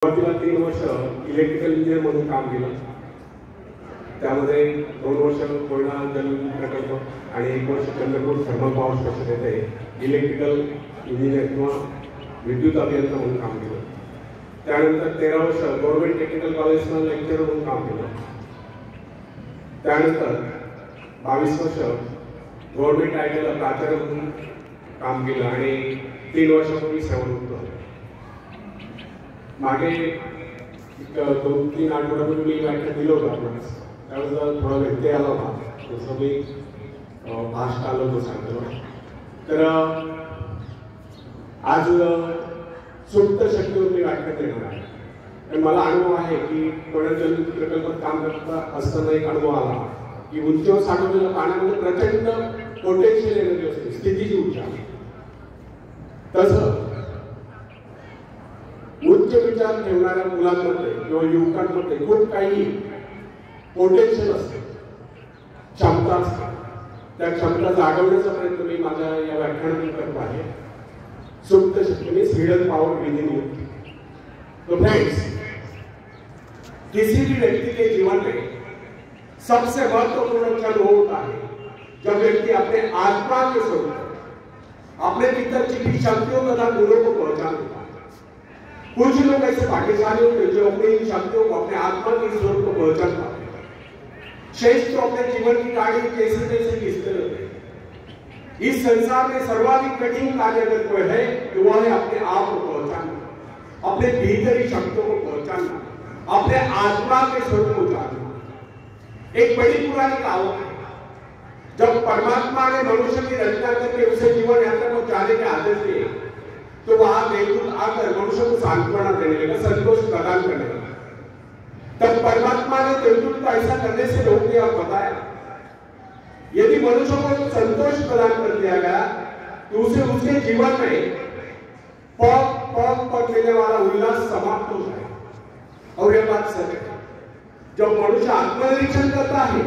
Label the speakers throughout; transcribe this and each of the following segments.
Speaker 1: सुरुवातीला 3 वर्ष electrical engineer म्हणून काम केलं. त्यामध्ये 2 वर्ष कोयना जल प्रकल्प आणि 1 वर्ष चंद्रपूर थर्मल पॉवर स्टेशन येथे इलेक्ट्रिकल इंजिनियर किंवा विद्युत अभियंता म्हणून काम केलं. त्यानंतर 13 वर्ष गव्हर्नमेंट टेक्निकल कॉलेजला लेक्चरर म्हणून काम केलं. त्यानंतर 22 वर्ष गव्हर्नमेंट आयटीला प्राचार्य म्हणून काम केलं आणि 3 वर्षापूर्वी सेवानिवृत्त झालो. मागे 2-3 आठवड्यापूर्वी मी व्याख्यान दिलं होतं आपल्याला. त्यावेळेस थोडा व्यत्यय आला होता, जसं मी फास्ट आलो होतो सांगतो. तर आज सुप्त शक्तीवर मी व्याख्यान देणार आहे. पण मला अनुभव आहे की कोयना जलविद्युत प्रकल्पात काम करता असताना एक अनुभव आला की उंचीवर साठवलेल्या पाण्यामध्ये प्रचंड पोटेन्शियल एनर्जी असते, स्थितीची ऊर्जा. तसं उच्च विचार ठेवणाऱ्या मुलांमध्ये किंवा युवकांमध्ये खूप काही पोटेन्शियल असते, क्षमता असते. त्या क्षमता जागवण्याचा प्रयत्न मी माझ्या या व्याख्यानातून करत आहे. सुप्त शक्ति means hidden power with in you. तो फ्रेंड्स, किसी भी व्यक्ति के जीवन में सबसे महत्वपूर्ण क्षण होता है जब व्यक्ति अपने आत्मा के स्वरूप, अपने भीतर छिपी शक्तियों तथा गुणों को पहचान लेता है. कुछ लोग ऐसे भाग्यशाली होते हैं जो अपनी इन शक्तियों को, अपने आत्मा के स्वरूप को पहचान पाते हैं. शेष तो अपने जीवन की गाड़ी कैसे कैसे खींचते रहते हैं. इस संसार में सर्वाधिक कठिन कार्य अगर कोई है तो वह है अपने आप को पहचानना, अपने भीतरी शक्तियों को पहचानना, अपने आत्मा के स्वरूप को जानना. एक बड़ी पुरानी कहावत है, जब परमात्मा ने मनुष्य की रचना करके उसे जीवन यात्रा को जाने के आदेश दिए तो वहां देवदूत आकर मनुष्य को सांत्वना देने लगा, संतोष प्रदान करने लगा. तब परमात्मा ने देवदूत को ऐसा करने से रोक दिया और बताया, यदि मनुष्य को संतोष प्रदान कर दिया गया तो उसे उसके जीवन में पग पग पर मिलने वाला उल्लास समाप्त हो जाए. और यह बात सच है, जब मनुष्य आत्मनिरीक्षण करता है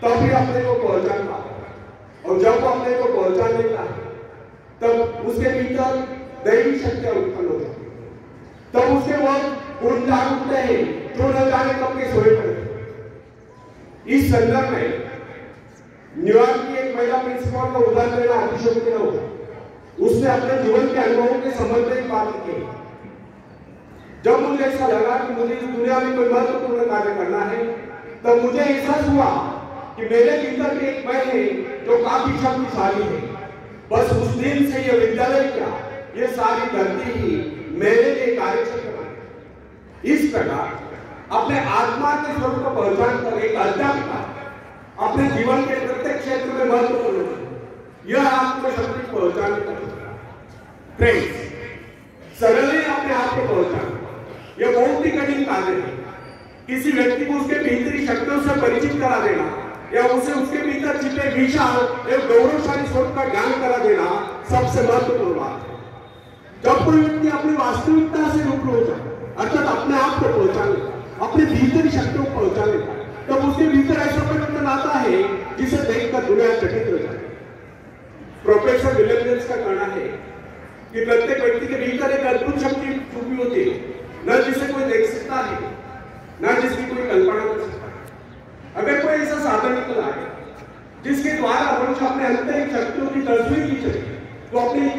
Speaker 1: तभी अपने को पहचान पाता है. और जब वो अपने को पहचान लेता है तब उसके भीतर दैवी शक्तियां उत्पन्न हो जाती है. तब उसके वह गुण जाग उठते हैं जो न जाने कब के सोए पड़े. इस संदर्भ में न्यूयॉर्क की एक महिला प्रिंसिपल का उदाहरण लेना अतिशयोक्ति न होगा. उसने अपने जीवन के अनुभवों के संबंध में एक बात की. जब मुझे ऐसा लगा कि मुझे इस दुनिया में कोई महत्वपूर्ण कार्य करना है तब मुझे एहसास हुआ कि मेरे भीतर भी एक मैं है जो काफी शक्तिशाली है. बस उस दिन से यह विद्यालय क्या, ये सारी धरती ही मेरे लिए कार्यक्षेत्र बनी. इस प्रकार अपने आत्मा के स्वरूप को पहचान कर एक अध्यापिका अपने जीवन के प्रत्येक क्षेत्र में महत्वपूर्ण है. यह आत्मशक्ति पहचान करना. फ्रेंड्स, सरल अपने आप को पहचान यह बहुत ही कठिन कार्य है. किसी व्यक्ति को उसके भीतरी शक्तियों से परिचित करा देना या उसे उसके भीतर छिपे विशाल एवं गौरवशाली स्वरूप का ज्ञान करा देना सबसे महत्वपूर्ण बात है. जब कोई व्यक्ति अपनी वास्तविकता से रूबरू हो जाए, अर्थात अपने आप को पहचान लेता, अपने भीतरी शक्तियों को पहचान लेता, तब उसके भीतर ऐसा परिवर्तन आता है जिसे देखकर दुनिया चकित हो जाती है. प्रोफेसर विलियम जेम्स का कहना है कि प्रत्येक व्यक्ति के भीतर एक अद्भुत शक्ति छुपी होती है, न जिसे कोई देख सकता है, न जिसकी कोई कल्पना कर सकता है. अगर कोई ऐसा साधन निकला है जिसके द्वारा मनुष्य अपने आंतरिक शक्तियों की तस्वीर खींचे तो अपनी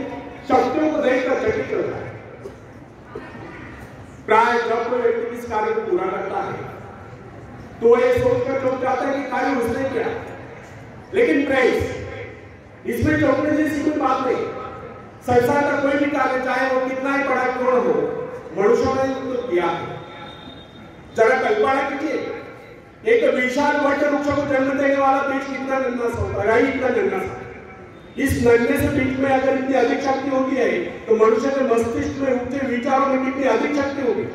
Speaker 1: शक्तियों को देखकर चकित होता है. प्राय जब कोई व्यक्ति इस कार्य को पूरा करता है तो ये सोचकर चौंक जाता है कि कार्य उसने किया. लेकिन फ्रेंड्स, इसमें चौंकने जैसी कोई बात नहीं. संसार का कोई भी कार्य, चाहे वो कितना ही बड़ा क्यों हो, मनुष्यों ने तो किया है. जरा कल्पना कीजिए, एक विशाल वट वृक्ष को जन्म देने वाला बीज कितना नन्हा सा होता है, इतना नन्हा सा. इस नन्हे से बीज में अगर इतनी अधिक शक्ति होती है तो मनुष्य के मस्तिष्क में उठते विचारों में कितनी अधिक शक्ति होगी.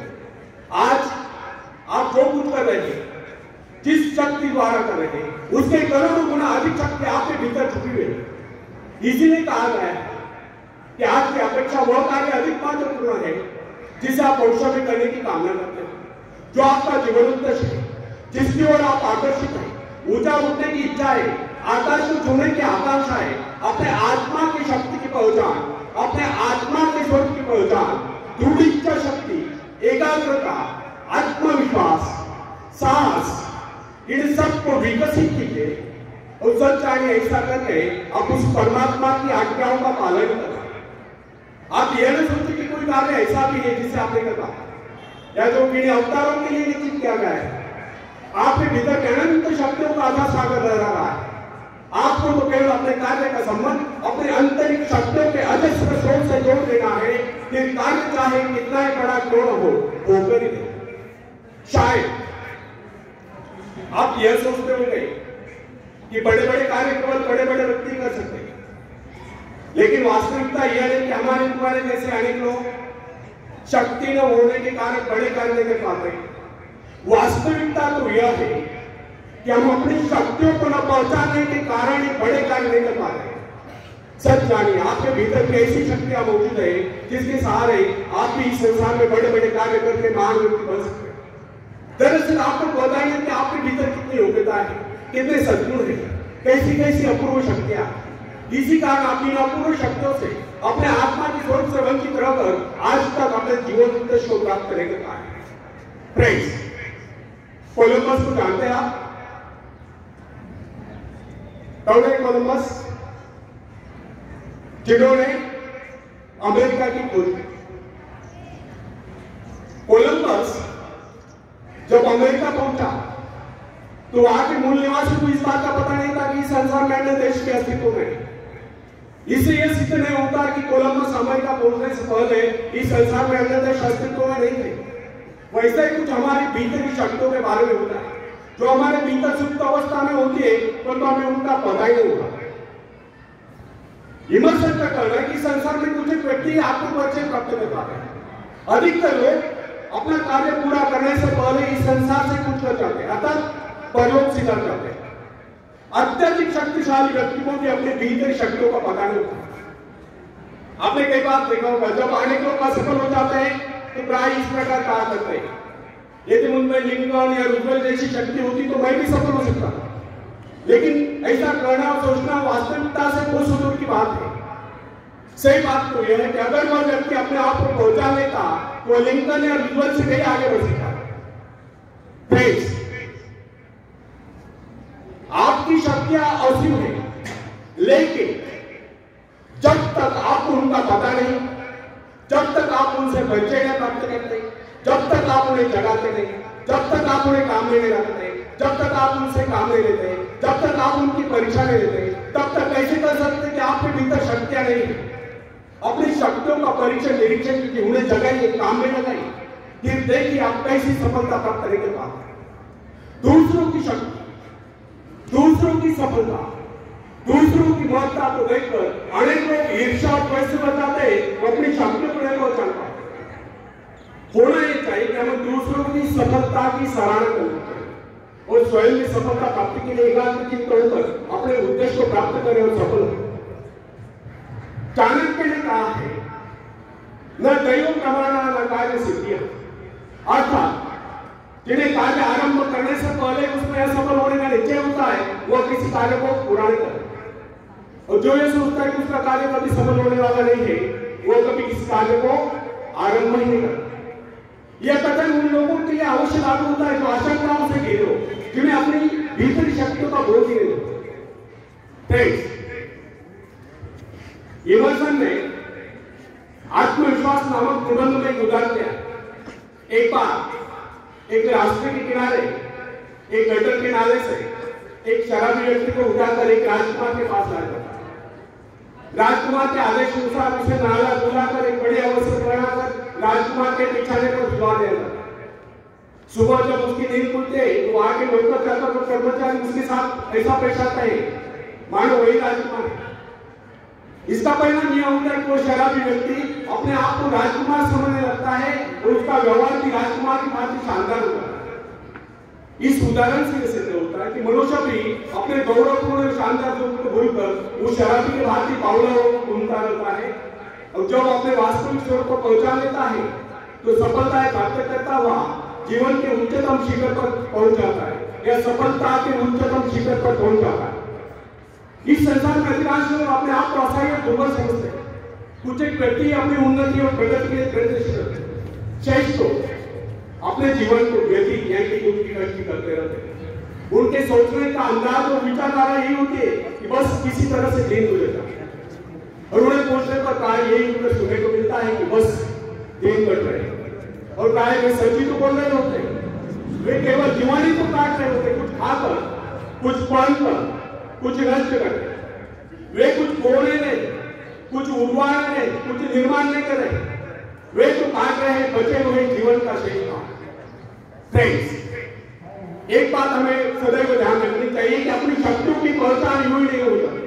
Speaker 1: आज आप जो कुछ कर रहे हैं, जिस शक्ति द्वारा कर रहे हैं, उसके करोड़ों गुना अधिक शक्ति आपके भीतर छुपी हुई है. इसीलिए कहा गया है कि आज की अपेक्षा वह कार्य अधिक महत्वपूर्ण है जिसे आप भविष्य में करने की कामना करते हैं, जो आपका जीवन उद्देश्य है, जिसकी ओर आप आकर्षित हैं, ऊंचा उठने की इच्छा है, आकाश को छूने की आकांक्षा है. अपने आत्मा की शक्ति की पहचान, अपने आत्मा के स्वरूप की पहचान, दृढ़ इच्छा शक्ति, एकाग्रता, आत्मविश्वास, साहस, इन सबको विकसित कीजिए और सच चाहिए ऐसा करके आप उस परमात्मा की आज्ञाओं का पालन करें। आप यह नहीं सोचते कि कोई कार्य ऐसा भी है जिसे आप नहीं कर पाते या जो कि अवतारों के लिए निश्चित किया गया है। आपके भीतर अनंत शक्तियों का आधा सागर रह रहा है। आपको तो केवल अपने कार्य का संबंध अपने आंतरिक शक्तियों के अजस्र स्रोत से जोड़ देना है कि कार्य चाहे कितना ही बड़ा क्यों हो होकर ही दे। शायद आप यह सोचते होंगे कि बड़े बड़े कार्य केवल बड़े बड़े व्यक्ति कर सकते हैं, लेकिन वास्तविकता यह है कि हमारे तुम्हारे जैसे अनेक लोग शक्ति न होने के कारण बड़े कार्य नहीं कर पाते। वास्तविकता तो यह है कि हम अपनी शक्तियों को न पहचानने के कारण ही बड़े कार्य नहीं कर पाते। सच जानिए आपके भीतर कैसी शक्तियां मौजूद है जिसके सहारे आप भी इस संसार में बड़े बड़े कार्य करके महान व्यक्ति बन सकते हैं। दरअसल आपको बताएंगे कि आपके भीतर कितनी योग्यता है, कितने सद्गुण है, कैसी कैसी अपूर्व शक्तियां। इसी कारण आप इन अपूर्व शक्तियों से अपने आत्मा की स्वर्ग से वंचित रहकर आज तक अपने जीवन उद्देश्य को प्राप्त करने के कारण। फ्रेंड्स, कोलंबस को जानते हैं आप? कौन है कोलंबस? जिन्होंने अमेरिका की खोज की। कोलंबस जब अमेरिका पहुंचा तो वहां के मूल निवासी को इस बात का पता नहीं था कि इस संसार में अन्य देश के अस्तित्व में। इससे यह सिद्ध नहीं होता कि कोलंबस अमेरिका पहुंचने से पहले इस संसार में अन्य देश अस्तित्व में नहीं थे। वैसे ही कुछ हमारे भीतर की शक्तियों के बारे में होता है जो हमारे भीतर सुप्त अवस्था में होती है, परंतु हमें उनका पता ही नहीं होगा। विमर्शन का कहना है कि संसार में कुछ व्यक्ति आपको परिचय प्राप्त कर पाते हैं। अधिकतर लोग अपना कार्य पूरा करने से पहले इस संसार से कुछ कर जाते हैं, अर्थात परलोक स्वीकार करते हैं। अत्यधिक शक्तिशाली व्यक्ति को भी अपने भीतर शक्तियों का पता नहीं होता। आपने कई बार देखा होगा जब अनेक लोग असफल हो जाते हैं तो प्राय इस प्रकार कहा करते हैं, यदि मुझमें लिंकन या रूजवेल्ट जैसी शक्ति होती तो मैं भी सफल हो सकता था। लेकिन ऐसा कहना और सोचना वास्तविकता से बहुत दूर की बात है। सही बात तो यह है कि अगर वह व्यक्ति अपने आप को पहुंचा लेता तो लिंकन या रूजवेल्ट से कहीं आगे बढ़ सकता। फ्रेंड्स, आपकी शक्तियां असीम है, लेकिन जब तक आपको उनका पता नहीं, जब तक आप उनसे परिचय नहीं प्राप्त करते, जब तक आप उन्हें जगाते नहीं, जब तक आप उन्हें काम में नहीं रखते, जब तक आप उनसे काम नहीं लेते, जब तक आप उनकी परीक्षा नहीं लेते, तब तक कैसे कर सकते कि आपके भीतर शक्तियां नहीं है। अपनी शक्तियों का परीक्षण निरीक्षण कीजिए, उन्हें जगाइए, काम में लगाइए, फिर देखिए आप कैसी सफलता प्राप्त करेंगे। दूसरों की शक्ति, दूसरों की सफलता, दूसरों की महत्ता को देखकर अनेक लोग ईर्ष्या और द्वेष से बचाते हैं, अपनी शक्तियों को नहीं पहचान पाते। होना यह चाहिए कि हम दूसरों की सफलता की सराहना करें और स्वयं की सफलता प्राप्ति के लिए एकाग्रचित्त होकर अपने उद्देश्य को प्राप्त करें और सफल हो। चाणक्य ने कहा है, न दैव प्रमाणा न कार्य सिद्धियां, अर्थात जिन्हें कार्य आरंभ करने से पहले उसमें असफल होने का निश्चय होता है वह किसी कार्य को पूरा नहीं करता, और जो ये सोचता है कि उसका कार्य कभी सफल होने वाला नहीं है वो कभी किसी कार्य को आरंभ ही नहीं करता। यह कथन उन लोगों के लिए अवश्य लागू होता है जो आशंकाओं से घिरे हो, जिन्हें अपनी भीतरी शक्तियों का बोध ही नहीं होता। इमर्सन ने आत्मविश्वास नामक निबंध में उदाहरण दिया। एक बार एक रास्ते के किनारे एक गटर के नाले से एक शराबी व्यक्ति को उठाकर एक राजकुमार के पास लाया जाता। राजकुमार के आदेश अनुसार उसे नाला बुलाकर एक बड़ी अवसर बनाकर राजकुमार के बिछाने पर सुला दिया जाता। सुबह जब उसकी नींद खुलती है तो वहां के नौकर चाकर और कर्मचारी उसके साथ ऐसा पेश आता है मानो वही राजकुमार है। इसका परिणाम यह होता है कि वो शराबी व्यक्ति अपने आप को राजकुमार समझने लगता है और उसका व्यवहार भी राजकुमार की भांति शानदार होता है। इस उदाहरण से सिद्ध होता है कि मनुष्य भी अपने गौरवपूर्ण शानदार रूप को भूलकर उस शराबी के भांति पावलों घूमता रहता है, और जब अपने वास्तविक स्वरूप को पहुंचा लेता है तो सफलताएं प्राप्त करता हुआ जीवन के उच्चतम शिखर पर पहुंच जाता है या सफलता के उच्चतम शिखर पर पहुंच जाता है। इस संसार में अधिकांश लोग अपने आप को असहाय और दुर्बल समझते हैं। कुछ एक व्यक्ति अपनी उन्नति और प्रगति के लिए प्रयत्नशील रहते हैं। श्रेष्ठ अपने जीवन को व्यतीत यानी उनकी करते रहते हैं। उनके सोचने का अंदाज और विचारधारा यही होती है कि बस किसी तरह से दिन गुजर जाए, और उन्हें पूछने पर कहा यही उन्हें सुनने को मिलता है कि बस दिन कट रहे, और कहा वे सच्ची तो बोल रहे होते, वे केवल जीवानी को काट रहे होते, कुछ खाकर, कुछ पढ़कर, कुछ नष्ट करके। वे कुछ बोले नहीं, कुछ उड़वाने नहीं, कुछ निर्माण नहीं कर रहे, वे तो काट रहे हैं बचे हुए जीवन का शेष भाग। फ्रेंड्स, एक बात हमें सदैव ध्यान रखनी चाहिए कि अपनी शक्तियों की पहचान यूं ही नहीं हो जाती।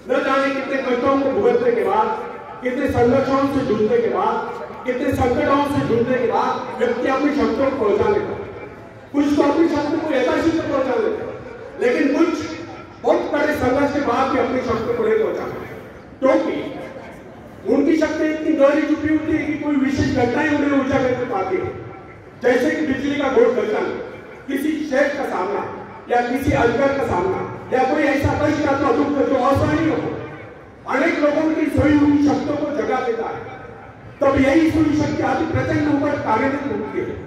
Speaker 1: न जाने कितने कष्टों को भुगतने के बाद, कितने संघर्षों से जूझने के बाद, कितने संकटों से जूझने के बाद व्यक्ति अपनी शक्तियों को पहचान लेता है। कुछ तो अपनी शक्ति को यथाशीघ्र पहचान लेते हैं, लेकिन कुछ बहुत बड़े संघर्ष के बाद भी अपनी शक्ति को नहीं पहचानते, क्योंकि उनकी शक्ति इतनी गहरी छुपी होती है कि कोई विशेष घटनाएं उन्हें उजागर कर पाती है, जैसे कि बिजली का घोर गर्जन, किसी शेर का सामना, या किसी अजगर का सामना, या कोई ऐसा कष्ट या दुख जो असहनीय हो। अनेक लोगों की सोई हुई शक्तियों को जगा देता है, तब यही सोई शक्ति अति प्रचंड होकर कार्यरत होती है।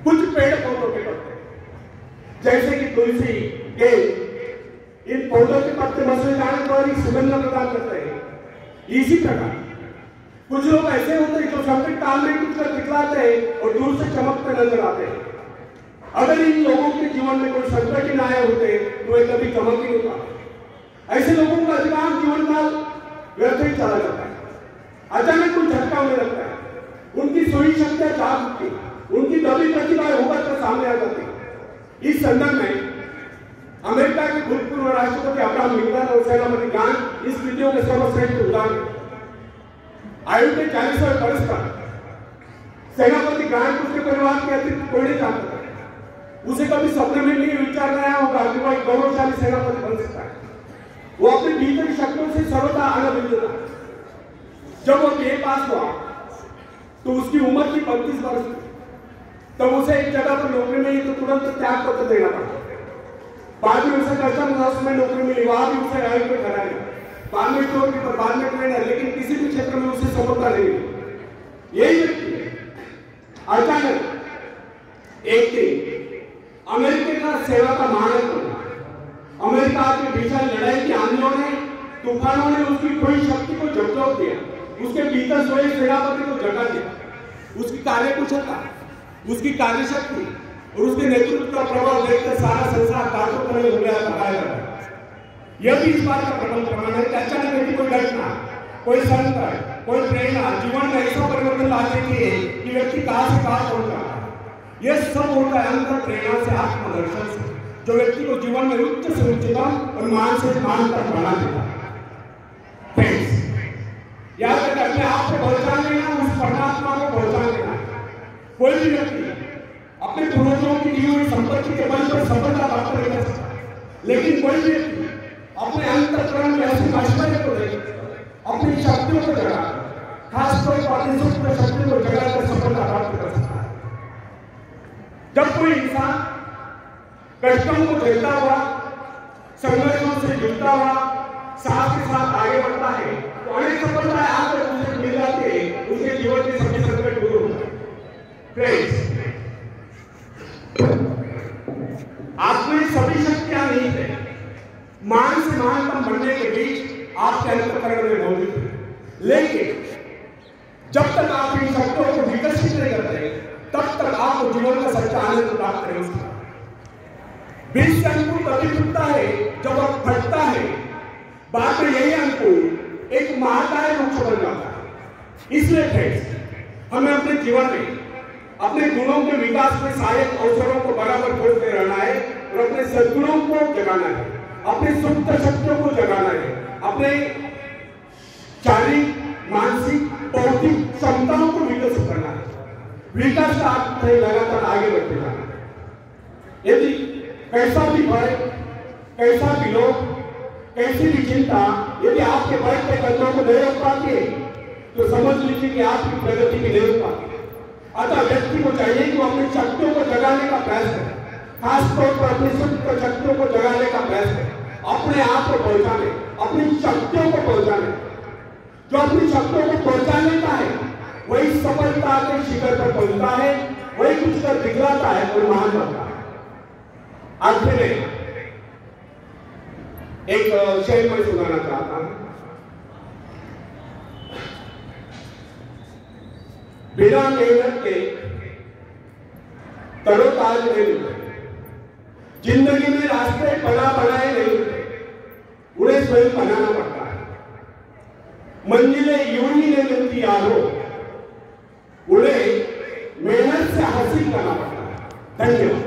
Speaker 1: कुछ पेड़ पौधों के पत्ते, जैसे कि तुलसी, गेंद, इन पौधों के पत्ते मसले जाने पर ही सुगंध प्रदान करते हैं। इसी प्रकार कुछ लोग ऐसे होते हैं जो संकट काल में कुछ कर दिखलाते हैं और दूर से चमकते नजर आते हैं। अगर इन लोगों के जीवन में कोई संकट ही न आए होते तो वे कभी चमक ही नहीं पाते। ऐसे लोगों का अधिकांश जीवन काल व्यर्थ ही चला जाता है। अचानक कोई झटका होने लगता है, उनकी सोई शक्तियां जाग उठती, उनकी दबी प्रतिभाएं उभर कर सामने आ जाती। इस संदर्भ में अमेरिका के भूतपूर्व राष्ट्रपति अब्राहम लिंकन और सेनापति गांधी इस वीडियो के सर्वश्रेष्ठ उदाहरण। आयु के 40वें वर्ष पर सेनापति गांधी उसके परिवार के अतिरिक्त कोई नहीं जानता था। उसे कभी सपने में नहीं विचार आया होगा कि वह गौरवशाली सेनापति बन सकता है। वो अपने भीतर शक्तियों से सर्वथा अनभिज्ञ था। जब वो BA पास हुआ तो उसकी उम्र थी 35 वर्ष की। तब उसे एक जगह पर नौकरी मिली तो तुरंत त्याग पत्र देना पड़ा। बाद में उसे कस्टम हाउस में नौकरी मिली, वहां भी उसे राइट पे खड़ा है, बाद में स्टोर कीपर, बाद में ट्रेनर, लेकिन किसी भी क्षेत्र में उसे सफलता नहीं मिली। यही व्यक्ति अचानक एक दिन अमेरिका का सेवा का मानक बना। अमेरिका की भीषण लड़ाई के आंदोलनों ने, तूफानों ने उसकी खोई शक्ति को झकझोर दिया, उसके भीतर सोए सेनापति को जगा दिया। उसकी कार्यकुशलता, उसकी कार्यशक्ति और उसके नेतृत्व का प्रभाव देखकर सारा संसार ताकों करने हो गया था। यह भी इस बात का प्रमाण है कि अचानक यदि कोई घटना, कोई संकट, कोई प्रेरणा जीवन में ऐसा परिवर्तन ला देती है कि व्यक्ति कहां से कहां पहुंच जाता है। यह सब होता है अंतर प्रेरणा से, आत्मदर्शन से, जो व्यक्ति को जीवन में उच्च से उच्चतम और मान से मान तक बना देता है। याद रखें, अपने आप को पहचान लेना, उस परमात्मा को पहचान लेना। कोई भी व्यक्ति अपने पूर्वजों की दी हुई संपत्ति के बल पर सफलता प्राप्त नहीं कर सकता, लेकिन कोई व्यक्ति अपने अंतःकरण में ऐसी आश्चर्य को देख, अपनी शक्तियों को जगा, खासतौर पर अपनी सुप्त शक्ति को जगाकर सफलता प्राप्त कर सकता है। जब कोई इंसान कष्टों को झेलता हुआ, संघर्षों से जुड़ता हुआ, साथ के साथ आगे बढ़ता है तो अनेक सफलताएं आकर उसे मिल जाती है, उसके जीवन के सभी संकट दूर होते हैं। फ्रेंड्स, आप में सभी शक्तियां नहीं थे, मान से महानतम बनने के बीच आपके अंतःकरण में मौजूद है। लेकिन जब तक आप इन शक्तियों को विकसित नहीं करते, तब तक आपको जीवन का सच्चा आनंद प्राप्त नहीं होता। बीज से अंकुर तभी फूटता है जब वह फटता है, बाद में यही अंकुर एक महाकाय वृक्ष बन जाता है। इसलिए फ्रेंड्स, हमें अपने जीवन में अपने गुणों के विकास में सहायक अवसरों को बराबर खोजते रहना है और अपने सद्गुणों को जगाना है, अपने सुप्त शक्तियों को जगाना है, अपने शारीरिक, मानसिक, बौद्धिक क्षमताओं को विकसित करना है। विकास का अर्थ है लगातार आगे बढ़ते जाना। यदि कैसा भी भय, कैसा भी लोभ, कैसी भी चिंता यदि आपके बढ़ते कदमों को नहीं रोक पाती है तो समझ लीजिए कि आपकी प्रगति भी नहीं हो पाती। अतः व्यक्ति को चाहिए कि वो अपनी शक्तियों को जगाने का प्रयास करे, खासतौर पर अपनी सुप्त शक्तियों को जगाने का प्रयास करे, अपने आप को पहचाने, अपनी शक्तियों को पहचाने। जो अपनी शक्तियों को पहचान लेता है वही सफलता के शिखर पर पहुंचता है, वही कुछ इतलाता है और महान बनता है। आखिर में एक शेर मैं सुनाना चाहता हूं। बिना मेहनत के तरोताज नहीं होते, जिंदगी में रास्ते बना बनाए नहीं होते, उन्हें स्वयं बनाना पड़ता है। मंजिलें यूं ही नहीं मिलती यारों, उन्हें मेहनत से हासिल करना पड़ता है। धन्यवाद।